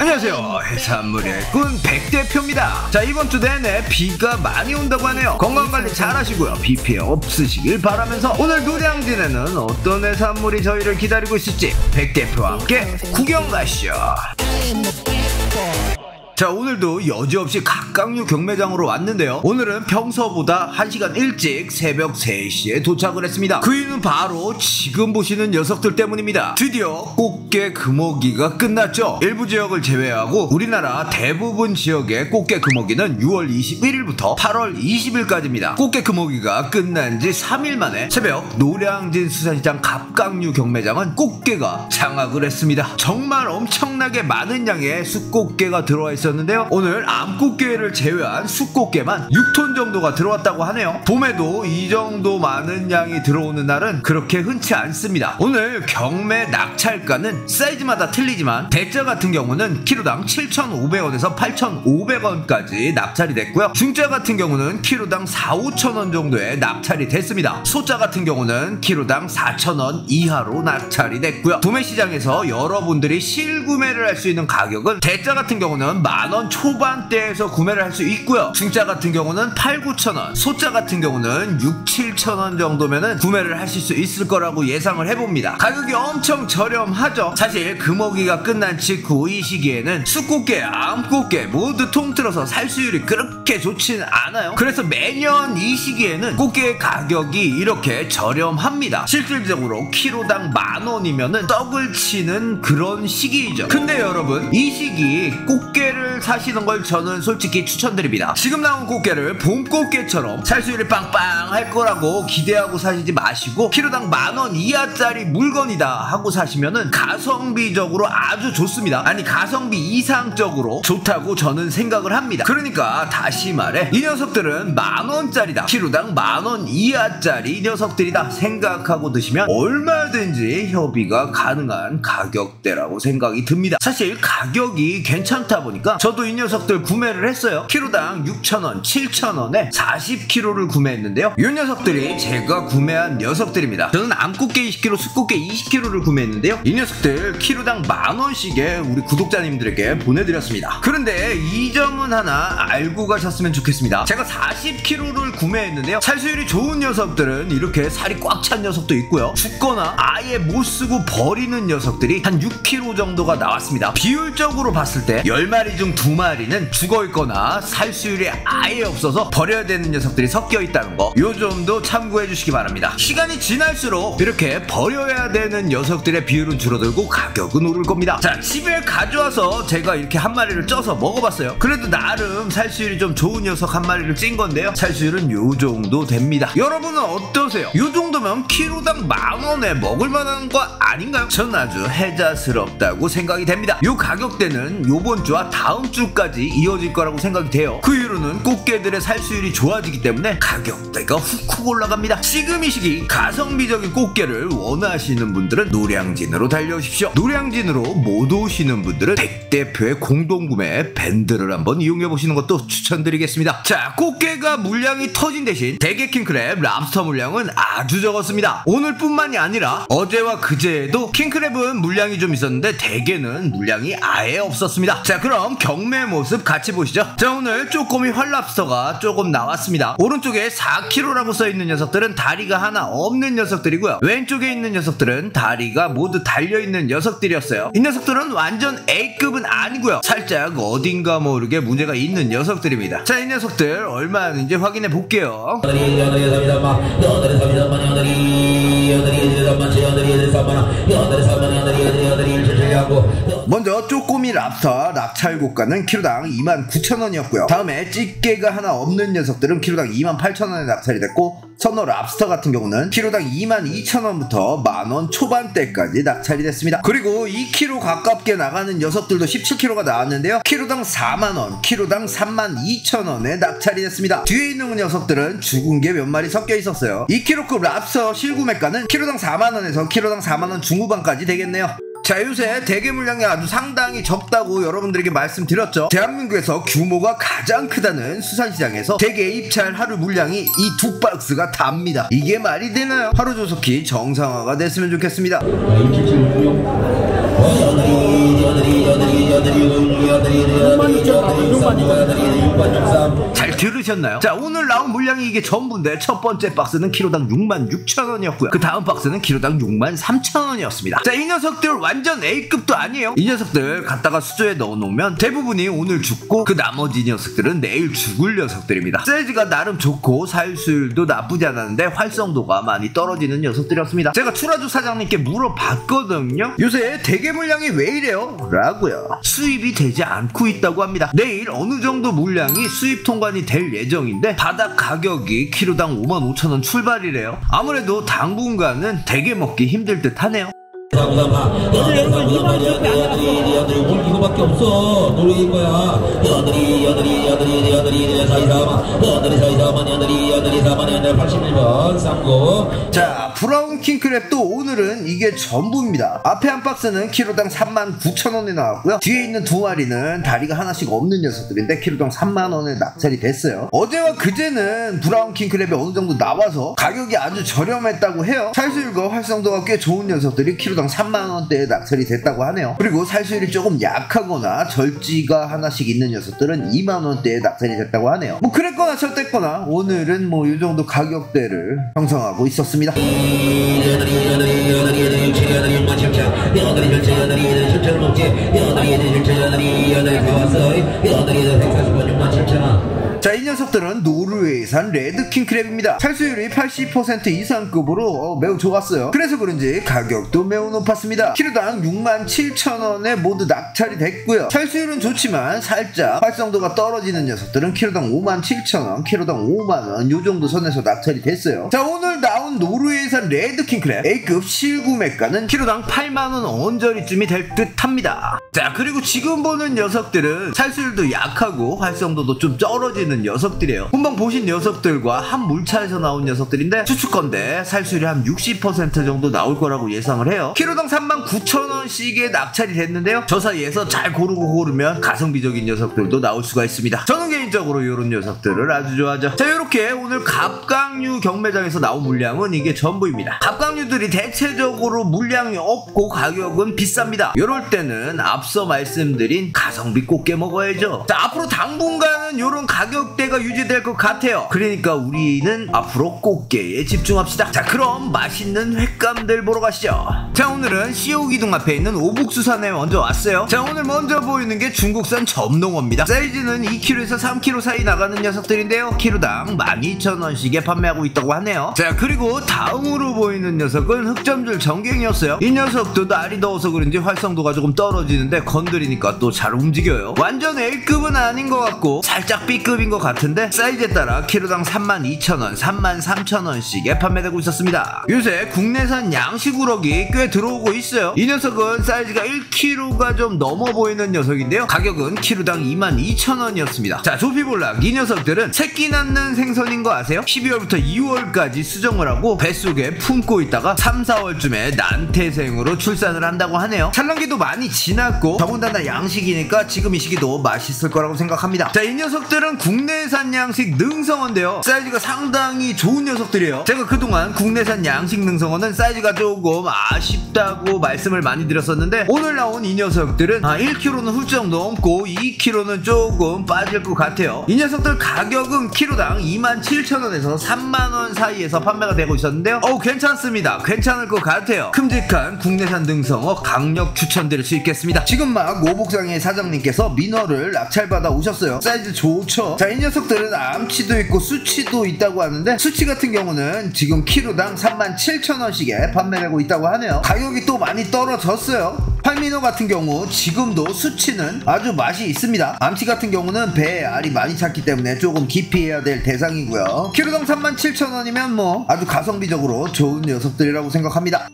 안녕하세요, 해산물의 꾼 백대표입니다. 자, 이번 주 내내 비가 많이 온다고 하네요. 건강관리 잘 하시고요, 비 피해 없으시길 바라면서 오늘 노량진에는 어떤 해산물이 저희를 기다리고 있을지 백대표와 함께 구경 가시죠. 자, 오늘도 여지없이 각각류 경매장으로 왔는데요. 오늘은 평소보다 1시간 일찍 새벽 3시에 도착을 했습니다. 그 이유는 바로 지금 보시는 녀석들 때문입니다. 드디어 꽃게 금어기가 끝났죠. 일부 지역을 제외하고 우리나라 대부분 지역의 꽃게 금어기는 6월 21일부터 8월 20일까지입니다. 꽃게 금어기가 끝난 지 3일 만에 새벽 노량진 수산시장 각각류 경매장은 꽃게가 장악을 했습니다. 정말 엄청나게 많은 양의 숫꽃게가 들어와 있습니다. 오늘 암꽃게를 제외한 숫꽃게만 6톤 정도가 들어왔다고 하네요. 봄에도 이 정도 많은 양이 들어오는 날은 그렇게 흔치 않습니다. 오늘 경매 낙찰가는 사이즈마다 틀리지만 대짜 같은 경우는 키로당 7,500원에서 8,500원까지 낙찰이 됐고요. 중짜 같은 경우는 키로당 4,5,000원 정도에 낙찰이 됐습니다. 소짜 같은 경우는 키로당 4,000원 이하로 낙찰이 됐고요. 도매시장에서 여러분들이 실구매를 할 수 있는 가격은 대짜 같은 경우는 만원 초반대에서 구매를 할 수 있고요. 중짜 같은 경우는 8,000~9,000원, 소짜 같은 경우는 6,000~7,000원 정도면은 구매를 하실 수 있을 거라고 예상을 해봅니다. 가격이 엄청 저렴하죠. 사실 금어기가 끝난 직후 이 시기에는 숫꽃게, 암꽃게 모두 통틀어서 살수율이 그렇게 좋지는 않아요. 그래서 매년 이 시기에는 꽃게 가격이 이렇게 저렴합니다. 실질적으로 키로당 만원이면은 떡을 치는 그런 시기이죠. 근데 여러분, 이 시기 꽃게를 사시는 걸 저는 솔직히 추천드립니다. 지금 나온 꽃게를 봄꽃게처럼 살수율이 빵빵할 거라고 기대하고 사시지 마시고 키로당 만원 이하짜리 물건이다 하고 사시면은 가성비적으로 아주 좋습니다. 아니, 가성비 이상적으로 좋다고 저는 생각을 합니다. 그러니까 다시 말해, 이 녀석들은 만원짜리다, 키로당 만원 이하짜리 녀석들이다 생각하고 드시면 얼마든지 협의가 가능한 가격대라고 생각이 듭니다. 사실 가격이 괜찮다 보니까 저도 이 녀석들 구매를 했어요. 키로당 6,000원, 7,000원에 40kg를 구매했는데요. 이 녀석들이 제가 구매한 녀석들입니다. 저는 암꽃게 20kg, 숫꽃게 20kg를 구매했는데요. 이 녀석들 키로당 만원씩에 우리 구독자님들에게 보내드렸습니다. 그런데 이 점은 하나 알고 가셨으면 좋겠습니다. 제가 40kg를 구매했는데요. 살수율이 좋은 녀석들은 이렇게 살이 꽉 찬 녀석도 있고요. 죽거나 아예 못 쓰고 버리는 녀석들이 한 6kg 정도가 나왔습니다. 비율적으로 봤을 때 10마리 중 2마리는 죽어있거나 살수율이 아예 없어서 버려야 되는 녀석들이 섞여 있다는 거, 요 점도 참고해 주시기 바랍니다. 시간이 지날수록 이렇게 버려야 되는 녀석들의 비율은 줄어들고 가격은 오를 겁니다. 자, 집에 가져와서 제가 이렇게 한 마리를 쪄서 먹어봤어요. 그래도 나름 살수율이 좀 좋은 녀석 한 마리를 찐 건데요. 살수율은 요 정도 됩니다. 여러분은 어떠세요? 요 정도면 키로당 만원에 먹을만한 거 아닌가요? 전 아주 혜자스럽다고 생각이 됩니다. 요 가격대는 요번 주와 다음 주까지 이어질 거라고 생각이 돼요. 그 이유로는 꽃게들의 살수율이 좋아지기 때문에 가격대가 훅훅 올라갑니다. 지금 이 시기 가성비적인 꽃게를 원하시는 분들은 노량진으로 달려오십시오. 노량진으로 못 오시는 분들은 백대표의 공동구매 밴드를 한번 이용해보시는 것도 추천드리겠습니다. 자, 꽃게가 물량이 터진 대신 대게, 킹크랩, 랍스터 물량은 아주 적었습니다. 오늘뿐만이 아니라 어제와 그제에도 킹크랩은 물량이 좀 있었는데 대게는 물량이 아예 없었습니다. 자, 그럼 경매 모습 같이 보시죠. 자, 오늘 쪼꼬미 활랍스터가 조금 나왔습니다. 오른쪽에 4kg라고 써있는 녀석들은 다리가 하나 없는 녀석들이고요. 왼쪽에 있는 녀석들은 다리가 모두 달려있는 녀석들이었어요. 이 녀석들은 완전 A급은 아니고요. 살짝 어딘가 모르게 문제가 있는 녀석들입니다. 자, 이 녀석들 얼마 하는지 확인해 볼게요. 먼저 쪼꼬미 랍스터 낙찰고가는 키로당 29,000원이었고요. 다음에 찌개가 하나 없는 녀석들은 키로당 28,000원에 낙찰이 됐고, 선어 랍스터 같은 경우는 키로당 22,000원부터 만원 초반대까지 낙찰이 됐습니다. 그리고 2kg 가깝게 나가는 녀석들도 17kg가 나왔는데요. 키로당 4만원, 키로당 32,000원에 낙찰이 됐습니다. 뒤에 있는 녀석들은 죽은 게 몇 마리 섞여 있었어요. 2kg급 랍스터 실구매가는 키로당 4만원에서 키로당 4만원 중후반까지 되겠네요. 자, 요새 대게 물량이 아주 상당히 적다고 여러분들에게 말씀드렸죠. 대한민국에서 규모가 가장 크다는 수산시장에서 대게 입찰 하루 물량이 이 2박스가 답니다. 이게 말이 되나요? 하루 조속히 정상화가 됐으면 좋겠습니다. 잘 들으셨나요? 자, 오늘 나온 물량이 이게 전부인데 첫 번째 박스는 키로당 66,000원이었고요. 그 다음 박스는 키로당 63,000원이었습니다. 자, 이 녀석들 완전 A급도 아니에요. 이 녀석들 갖다가 수조에 넣어놓으면 대부분이 오늘 죽고 그 나머지 녀석들은 내일 죽을 녀석들입니다. 사이즈가 나름 좋고 사유수율도 나쁘지 않았는데 활성도가 많이 떨어지는 녀석들이었습니다. 제가 출하주 사장님께 물어봤거든요. 요새 대게 물량이 왜 이래요? 라고요. 수입이 되지 않고 있다고 합니다. 내일 어느 정도 물량이 수입 통관이 될 예정인데 바닥 가격이 키로당 55,000원 출발이래요. 아무래도 당분간은 대게 먹기 힘들 듯 하네요. 어제 여러분 이거밖에 없어. 노래인 거야. 여들이 81번 쌍고. 자, 브라운 킹크랩도 오늘은 이게 전부입니다. 앞에 한 박스는 키로당 39,000원에 나왔고요. 뒤에 있는 두 마리는 다리가 하나씩 없는 녀석들인데 키로당 3만원에 낙찰이 됐어요. 어제와 그제는 브라운 킹크랩이 어느 정도 나와서 가격이 아주 저렴했다고 해요. 살수율과 활성도가 꽤 좋은 녀석들이 키로당 3만원대에 낙찰이 됐다고 하네요. 그리고 살수율이 조금 약하거나 절지가 하나씩 있는 녀석들은 2만원대에 낙찰이 됐다고 하네요. 뭐 그랬거나 저랬거나 오늘은 뭐 이 정도 가격대를 형성하고 있었습니다. 자, 이 녀석들은 노르웨이산 레드킹 크랩입니다. 살수율이 80% 이상급으로 매우 좋았어요. 그래서 그런지 가격도 매우 높았습니다. 키로당 67,000원에 모두 낙찰이 됐고요. 살수율은 좋지만 살짝 활성도가 떨어지는 녀석들은 키로당 57,000원, 키로당 5만원 요정도 선에서 낙찰이 됐어요. 자, 오늘 나온 노르웨이산 레드킹 크랩 A급 실구매가는 키로당 8만원 언저리쯤이 될 듯 합니다. 자, 그리고 지금 보는 녀석들은 살수율도 약하고 활성도도 좀 떨어지는 녀석들이에요. 금방 보신 녀석들과 한 물차에서 나온 녀석들인데 추측건데 살수율이 한 60% 정도 나올 거라고 예상을 해요. 키로당 39,000원씩에 낙찰이 됐는데요. 저 사이에서 잘 고르면 가성비적인 녀석들도 나올 수가 있습니다. 저는 개인적으로 이런 녀석들을 아주 좋아하죠. 자, 이렇게 오늘 갑각류 경매장에서 나온 물량은 이게 전부입니다. 갑각류들이 대체적으로 물량이 없고 가격은 비쌉니다. 이럴 때는 앞서 말씀드린 가성비 꽃게 먹어야죠. 자, 앞으로 당분간은 이런 가격대가 유지될 것 같아요. 그러니까 우리는 앞으로 꽃게에 집중합시다. 자, 그럼 맛있는 횟감들 보러 가시죠. 자, 오늘은 시오기둥 앞에 있는 오북수산에 먼저 왔어요. 자, 오늘 먼저 보이는 게 중국산 점농어입니다. 사이즈는 2kg에서 3kg 사이 나가는 녀석들인데요. 키로당 12,000원씩에 판매하고 있다고 하네요. 자, 그리고 다음으로 보이는 녀석은 흑점줄 정갱이었어요. 이 녀석도 날이 더워서 그런지 활성도가 조금 떨어지는데 건드리니까 또 잘 움직여요. 완전 A급은 아닌 것 같고 살짝 B급인 것 같은데 사이즈에 따라 키로당 32,000원, 33,000원씩에 판매되고 있었습니다. 요새 국내산 양식 우럭이 꽤 들어오고 있어요. 이 녀석은 사이즈가 1kg가 좀 넘어 보이는 녀석인데요. 가격은 키로당 22,000원이었습니다. 자, 조피볼락 이 녀석들은 새끼 낳는 생선인 거 아세요? 12월부터 2월까지 수정을 하고 뱃속에 품고 있다가 3, 4월쯤에 난태생으로 출산을 한다고 하네요. 산란기도 많이 지났고 더군다나 양식이니까 지금 이 시기도 맛있을 거라고 생각합니다. 자, 이 녀석들은 국내산 양식 능성어인데요. 사이즈가 상당히 좋은 녀석들이에요. 제가 그동안 국내산 양식 능성어는 사이즈가 조금 아쉽다고 말씀을 많이 드렸었는데 오늘 나온 이 녀석들은 1kg는 훌쩍 넘고 2kg는 조금 빠질 것 같아요. 이 녀석들 가격은 키로당 27,000원에서 3만원 사이에서 판매가 되고 있었는데요. 괜찮습니다. 괜찮을 것 같아요. 큼직한 국내산 능성어 강력 추천드릴 수 있겠습니다. 지금 막 오복상의 사장님께서 민어를 낙찰받아 오셨어요. 사이즈 좋죠. 자, 이 녀석들은 암치도 있고 수치도 있다고 하는데 수치 같은 경우는 지금 키로당 37,000원씩에 판매되고 있다고 하네요. 가격이 또 많이 떨어졌어요. 팔민어 같은 경우 지금도 수치는 아주 맛이 있습니다. 암치 같은 경우는 배에 알이 많이 찼기 때문에 조금 기피해야 될 대상이고요. 키로당 37,000원이면 뭐 아주 가성비적으로 좋은 녀석들이라고 생각합니다.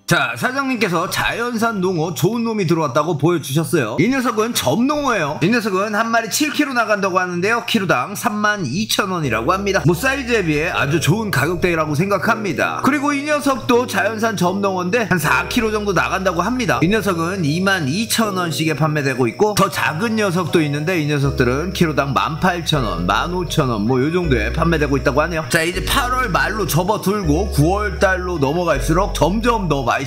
자, 사장님께서 자연산 농어 좋은 놈이 들어왔다고 보여주셨어요. 이 녀석은 점농어예요. 이 녀석은 한 마리 7kg 나간다고 하는데요. 키로당 32,000원이라고 합니다. 뭐 사이즈에 비해 아주 좋은 가격대라고 생각합니다. 그리고 이 녀석도 자연산 점농어인데 한 4kg 정도 나간다고 합니다. 이 녀석은 22,000원씩에 판매되고 있고 더 작은 녀석도 있는데 이 녀석들은 키로당 18,000원, 15,000원 뭐 요정도에 판매되고 있다고 하네요. 자, 이제 8월 말로 접어들고 9월달로 넘어갈수록 점점 더 맛있어지는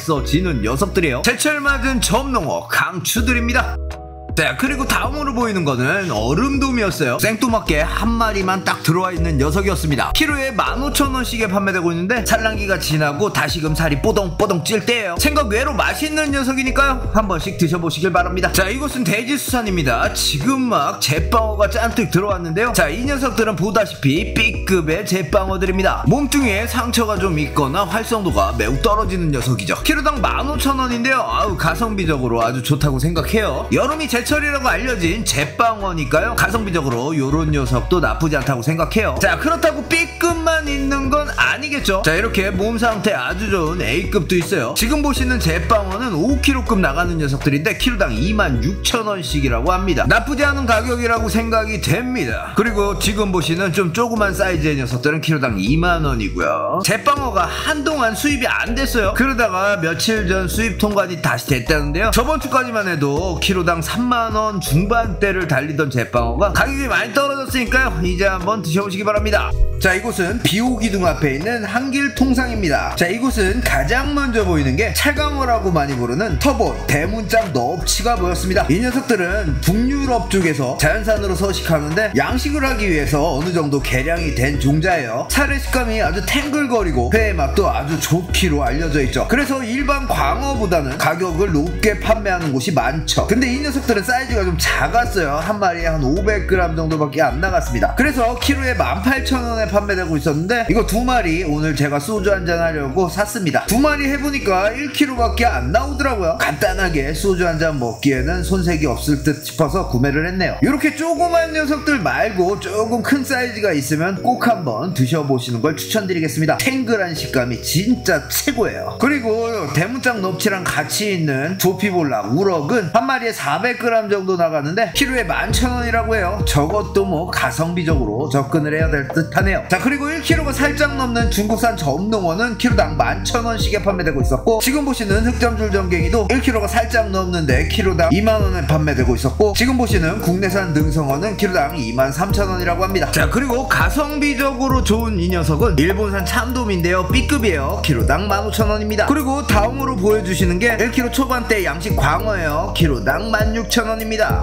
녀석들이에요. 제철 맞은 점농어 강추드립니다. 자, 그리고 다음으로 보이는 거는 얼음돔이었어요. 생뚱맞게 한 마리만 딱 들어와 있는 녀석이었습니다. 키로에 15,000원씩에 판매되고 있는데 산란기가 지나고 다시금 살이 뽀동뽀동 찔 때예요. 생각 외로 맛있는 녀석이니까요, 한 번씩 드셔보시길 바랍니다. 자, 이곳은 대지수산입니다. 지금 막 제빵어가 잔뜩 들어왔는데요. 자, 이 녀석들은 보다시피 B급의 제빵어들입니다. 몸뚱이에 상처가 좀 있거나 활성도가 매우 떨어지는 녀석이죠. 키로당 15,000원인데요 아우, 가성비적으로 아주 좋다고 생각해요. 여름이 제철이라고 알려진 제빵어니까요, 가성비적으로 요런 녀석도 나쁘지 않다고 생각해요. 자, 그렇다고 B급만 있는 건 아니겠죠. 자, 이렇게 몸 상태 아주 좋은 A급도 있어요. 지금 보시는 제빵어는 5kg급 나가는 녀석들인데 키로당 26,000원씩이라고 합니다. 나쁘지 않은 가격이라고 생각이 됩니다. 그리고 지금 보시는 좀 조그만 사이즈의 녀석들은 키로당 2만원이고요 제빵어가 한동안 수입이 안 됐어요. 그러다가 며칠 전 수입 통관이 다시 됐다는데요, 저번 주까지만 해도 키로당 3만원 중반대를 달리던 제빵어가 가격이 많이 떨어졌으니까요, 이제 한번 드셔보시기 바랍니다. 자, 이곳은 비오기둥 앞에 있는 한길통상입니다. 자, 이곳은 가장 먼저 보이는 게 찰강어라고 많이 부르는 터보 대문짝 넙치가 보였습니다. 이 녀석들은 북유럽 쪽에서 자연산으로 서식하는데 양식을 하기 위해서 어느 정도 개량이 된 종자예요. 살의 식감이 아주 탱글거리고 회의 맛도 아주 좋기로 알려져 있죠. 그래서 일반 광어보다는 가격을 높게 판매하는 곳이 많죠. 근데 이 녀석들은 사이즈가 좀 작았어요. 한 마리에 한 500g 정도밖에 안 나갔습니다. 그래서 키로에 18,000원에 판매되고 있었는데 이거 2마리 오늘 제가 소주 한잔 하려고 샀습니다. 2마리 해보니까 1kg밖에 안 나오더라고요. 간단하게 소주 한잔 먹기에는 손색이 없을 듯 싶어서 구매를 했네요. 이렇게 조그만 녀석들 말고 조금 큰 사이즈가 있으면 꼭 한번 드셔보시는 걸 추천드리겠습니다. 탱글한 식감이 진짜 최고예요. 그리고 대문짝 넙치랑 같이 있는 조피볼락 우럭은 한 마리에 400g 정도 나가는데 키로에 11,000원이라고 해요. 저것도 뭐 가성비적으로 접근을 해야 될 듯 하네요. 자, 그리고 1kg가 살짝 넘는 중국산 점농어는 키로당 11,000원씩에 판매되고 있었고, 지금 보시는 흑점줄 전갱이도 1kg가 살짝 넘는데 키로당 2만원에 판매되고 있었고, 지금 보시는 국내산 능성어는 키로당 23,000원이라고 합니다. 자, 그리고 가성비적으로 좋은 이 녀석은 일본산 참돔인데요, B급이에요. 키로당 15,000원입니다. 그리고 다음으로 보여주시는 게 1kg 초반대 양식 광어예요. 키로당 16,000원입니다.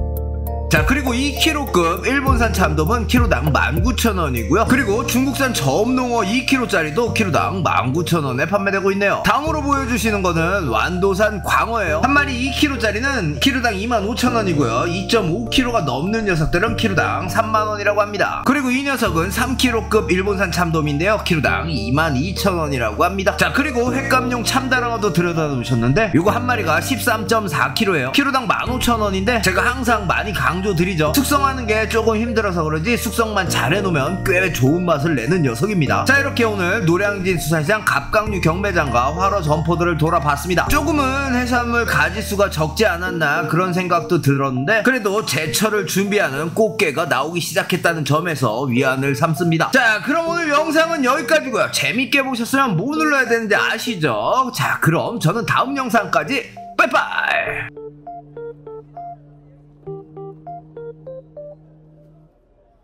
자, 그리고 2kg급 일본산 참돔은 키로당 19,000원이고요 그리고 중국산 점농어 2kg짜리도 키로당 19,000원에 판매되고 있네요. 다음으로 보여주시는 거는 완도산 광어예요. 한 마리 2kg짜리는 키로당 25,000원이고요 2.5kg가 넘는 녀석들은 키로당 3만원이라고 합니다. 그리고 이 녀석은 3kg급 일본산 참돔인데요, 키로당 22,000원이라고 합니다. 자, 그리고 횟감용 참다랑어도 들여다 놓으셨는데 이거 한 마리가 13.4kg예요 키로당 15,000원인데 제가 항상 많이 강조드리죠. 숙성하는 게 조금 힘들어서 그러지 숙성만 잘 해놓으면 꽤 좋은 맛을 내는 녀석입니다. 자, 이렇게 오늘 노량진 수산시장 갑각류 경매장과 활어 점포들을 돌아봤습니다. 조금은 해산물 가지수가 적지 않았나 그런 생각도 들었는데 그래도 제철을 준비하는 꽃게가 나오기 시작했다는 점에서 위안을 삼습니다. 자, 그럼 오늘 영상은 여기까지고요. 재밌게 보셨으면 뭐 눌러야 되는지 아시죠? 자, 그럼 저는 다음 영상까지 빠이빠이.